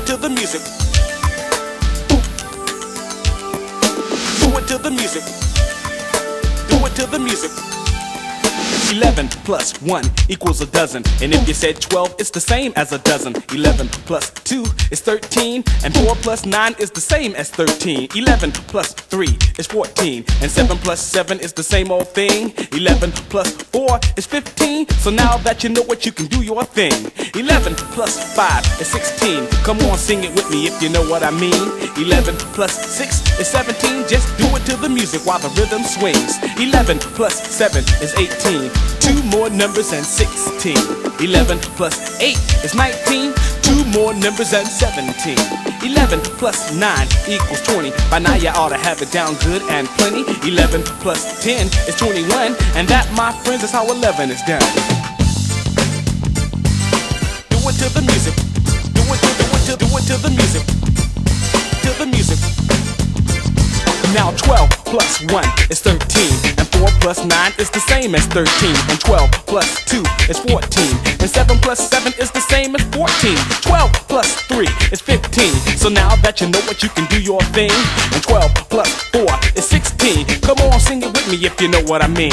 to the music. Do it to the music. Do it to the music. 11 plus 1 equals a dozen. And if you said 12, it's the same as a dozen. 11 plus 2 is 13. And 4 plus 9 is the same as 13. 11 plus 3 is 14. And 7 plus 7 is the same old thing. 11 plus 4 is 15. So now that you know it, you can do your thing. 11 plus 5 is 16. Come on, sing it with me if you know what I mean. 11 plus 6 is 17. Just do it to the music while the rhythm swings. 11 plus 7 is 18. 2 more numbers and 16. 11 plus 8 is 19. 2 more numbers and 17. 11 plus 9 equals 20. By now you ought to have it down good and plenty. 11 plus 10 is 21. And that, my friends, is how 11 is done. Do it to the music. Do it to the music. To the music. Now 12 plus 1 is 13. And 4 plus 9 is the same as 13. And 12 plus 2 is 14. And 7 plus 7 is the same as 14. 12 plus 3 is 15. So now that you know what, you can do your thing. And 12 plus 4 is 16. Come on, sing it with me if you know what I mean.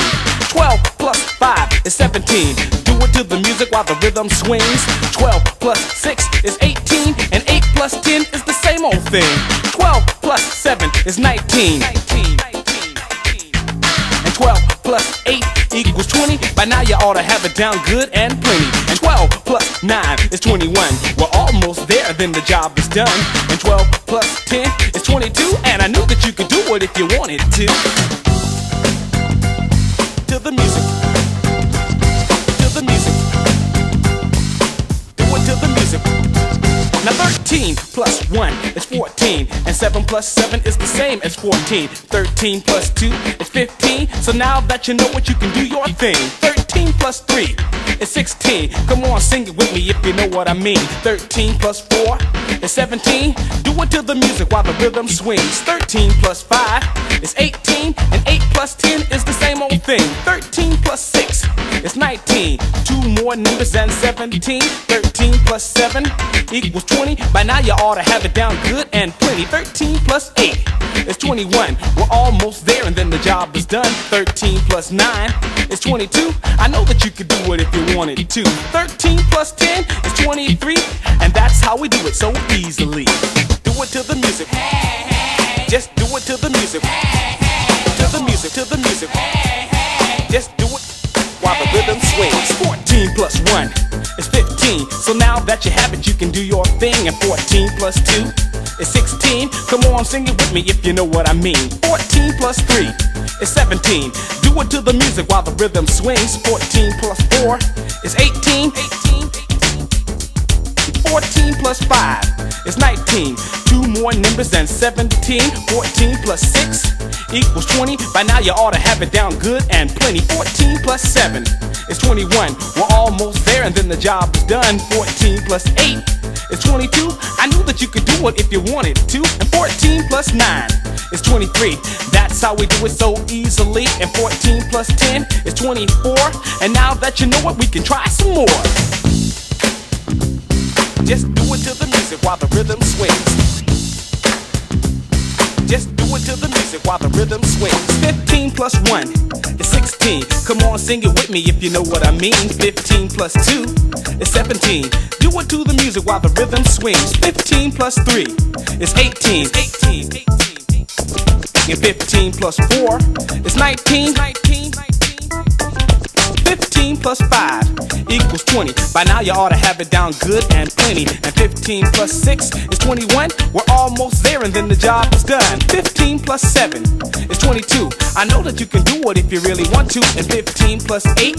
12 plus 5 is 17. Do it to the music while the rhythm swings. 12 plus 6 is 18. And 8 plus 10 is the same old thing. 12 plus 7 is 19. And 12 plus 8 equals 20. By now you ought to have it down good and plenty. And 12 plus 9 is 21. We're almost there, then the job is done. And 12 plus 10 is 22. And I knew that you could do it if you wanted to. To the music. To the music. Do it to the music. Now 13 plus 1 is 14. And 7 plus 7 is the same as 14. 13 plus 2 is 15. So now that you know what, you can do your thing. 13 plus 3 is 16. Come on, sing it with me if you know what I mean. 13 plus 4 is 17. Do it to the music while the rhythm swings. 13 plus 5 is 18. And 8 plus 10 is the same old thing. 13 plus 6 is 19. 2 more numbers and 17. 13 plus 7 equals 20. By now you ought to have it down good and plenty. 13 plus 8 is 21. We're almost there and then the job is done. 13 plus 9 is 22. I know that you could do it if you wanted to. 13 plus 10 is 23. And that's how we do it so easily. Do it to the music. Just do it to the music. To the music, to the music. Just do it while the rhythm swings. 14 plus 1 is 15. So now that you have it, you can do your thing. And 14 plus 2 is 16. Come on, sing it with me if you know what I mean. 14 plus 3 is 17. Do it to the music while the rhythm swings. 14 plus 4 is 18. 14 plus 5 is 19. 2 more numbers and 17. 14 plus 6 equals 20. By now you ought to have it down good and plenty. 14 plus 7 is 21. We're almost there and then the job is done. 14 plus 8 is 22. I knew that you could do it if you wanted to. And 14 plus 9 is 23. That's how we do it so easily. And 14 plus 10 is 24. And now that you know it, we can try some more. Just do it to the music while the rhythm swings. Just do it to the music while the rhythm swings. 15 plus 1 is 16. Come on, sing it with me if you know what I mean. 15 plus 2 is 17. Do it to the music while the rhythm swings. 15 plus 3 is 18. And 15 plus 4 is 19. 15 plus 5 equals 20. By now you ought to have it down good and plenty. And 15 plus 6 is 21. We're almost there and then the job is done. 15 plus 7 is 22. I know that you can do it if you really want to. And 15 plus 8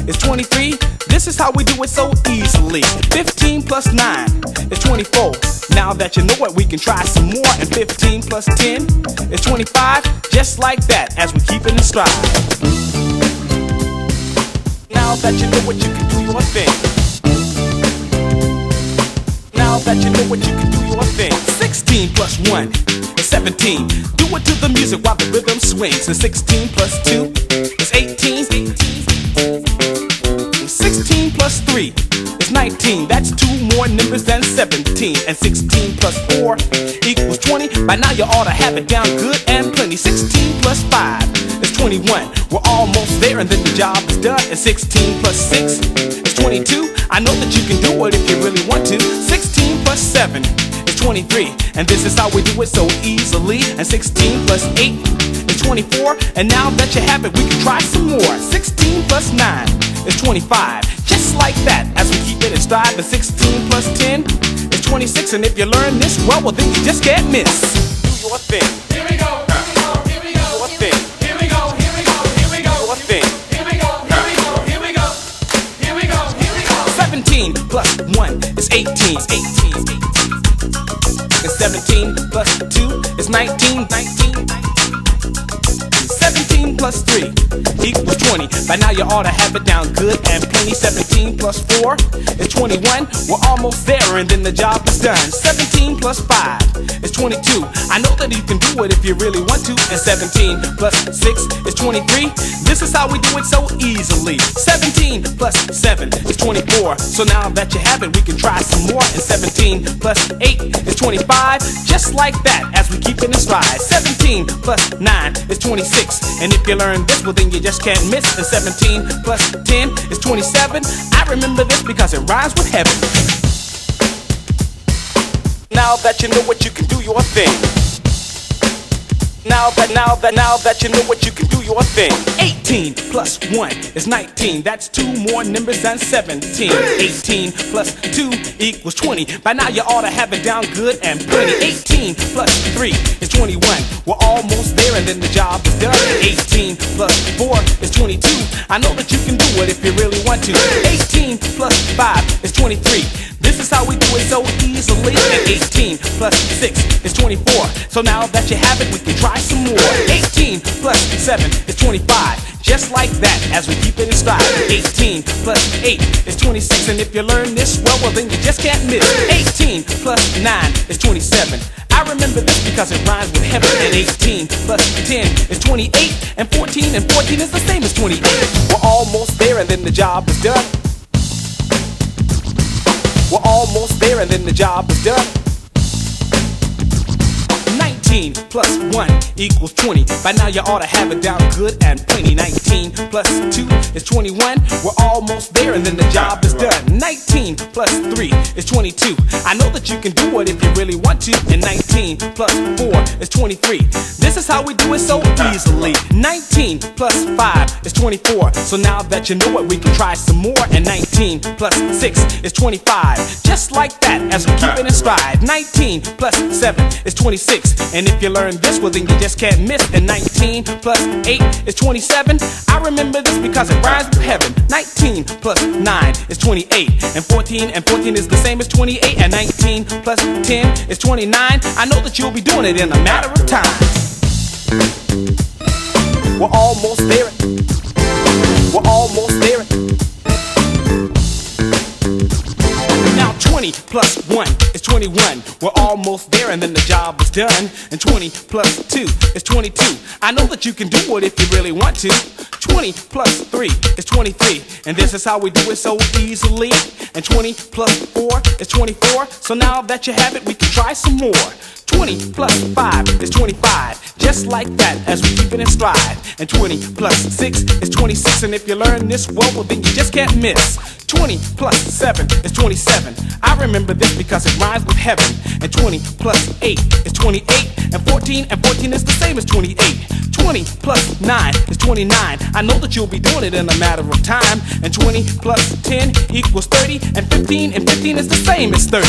is 23. This is how we do it so easily. 15 plus 9 is 24. Now that you know it, we can try some more. And 15 plus 10 is 25. Just like that as we keep it in stride. Now that you know what, you can do your thing. Now that you know what, you can do your thing. 16 plus 1 is 17. Do it to the music while the rhythm swings. And 16 plus 2 is 18. 16 plus 3 is 19. That's 2 more numbers than 7. 17. And 16 plus 4 equals 20. By now you ought to have it down good and plenty. 16 plus 5 is 21. We're almost there and then the job is done. And 16 plus 6 is 22. I know that you can do it if you really want to. 16 plus 7 is 23. And this is how we do it so easily. And 16 plus 8 is 24. And now that you have it, we can try some more. 16 plus 9 is 25. Just like that, as we keep it in stride. The 16 plus 10 is 26. And if you learn this well, then you just can't miss. Do your thing. Here we go, here we go, here we go. Your thing. Here we go, here we go, here we go. Your thing. Here we go, here we go, here we go. Here we go, here we go. 17 plus 1 is 18. 18. And 17 plus 2 is 19. 19. 17 plus 3 equals 20. By now you ought to have it down good and plenty. 17 plus 4 is 21. We're almost there and then the job is done. 17 plus 5 is 22. I know that you can do it if you really want to. And 17 plus 6 is 23. This is how we do it so easily. 17 plus 7 is 24. So now that you have it, we can try some more. And 17 plus 8 is 25. Just like that, as we keep it in stride. 17 plus 9 is 26. And if you learn this, well then you just can't miss. And 17 plus 10 is 27. I remember this because it rhymes with heaven. Now that you know what, you can do your thing. Now that you know what, you can do your thing. 18 plus 1 is 19. That's 2 more numbers than 17. 18 plus 2 equals 20. By now you ought to have it down good and plenty. 18 plus 3 is 21. We're almost there and then the job is done. 18 plus 4 is 22. I know that you can do it if you really want to. 18 plus 5 is 23. This is how we do it so easily. And 18 plus 6 is 24. So now that you have it, we can try some more. 18 plus 7 is 25. Just like that, as we keep it in stride. 18 plus 8 is 26. And if you learn this well, then you just can't miss. 18 plus 9 is 27. I remember this because it rhymes with heaven. And 18 plus 10 is 28. And 14 is the same as 28. We're almost there and then the job is done. We're almost there and then the job is done. 19 plus 1 equals 20. By now you ought to have it down good and plenty. 19 plus 2 is 21. We're almost there and then the job is done. 19 plus 3 is 22. I know that you can do it if you really want to. And 19 plus 4 is 23. This is how we do it so easily. 19 plus 5 is 24. So now that you know it, we can try some more. And 19 plus 6 is 25. Just like that, as we keep it in stride. 19 plus 7 is 26. And if you learn this, well then you just can't miss. And 19 plus 8 is 27. I remember this because it rhymes with heaven. 19 plus 9 is 28. And 14 is the same as 28. And 19 plus 10 is 29. I know that you'll be doing it in a matter of time. We're almost there. We're almost there. Now 20 plus 1 is 21. We're almost there and then the job is done. And 20 plus 2 is 22. I know that you can do it if you really want to. 20 plus 3 is 23. And this is how we do it so easily. And 20 plus 4 is 24. So now that you have it, we can try some more. 20 plus 5 is 25. Just like that, as we keep it in stride. And 20 plus 6 is 26. And if you learn this well, then you just can't miss. 20 plus 7 is 27. I remember this because it rhymes with heaven. And 20 plus 8 is 28. And 14 is the same as 28. 20 plus 9 is 29. I know that you'll be doing it in a matter of time. And 20 plus 10 equals 30. And 15 is the same as 30.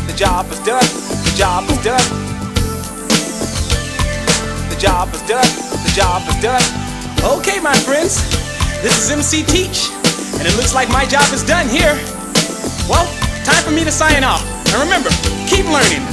The job is done. The job is done. The job is done. The job is done. Okay, my friends, this is MC Teach, and it looks like my job is done here. Well, time for me to sign off. And remember, keep learning.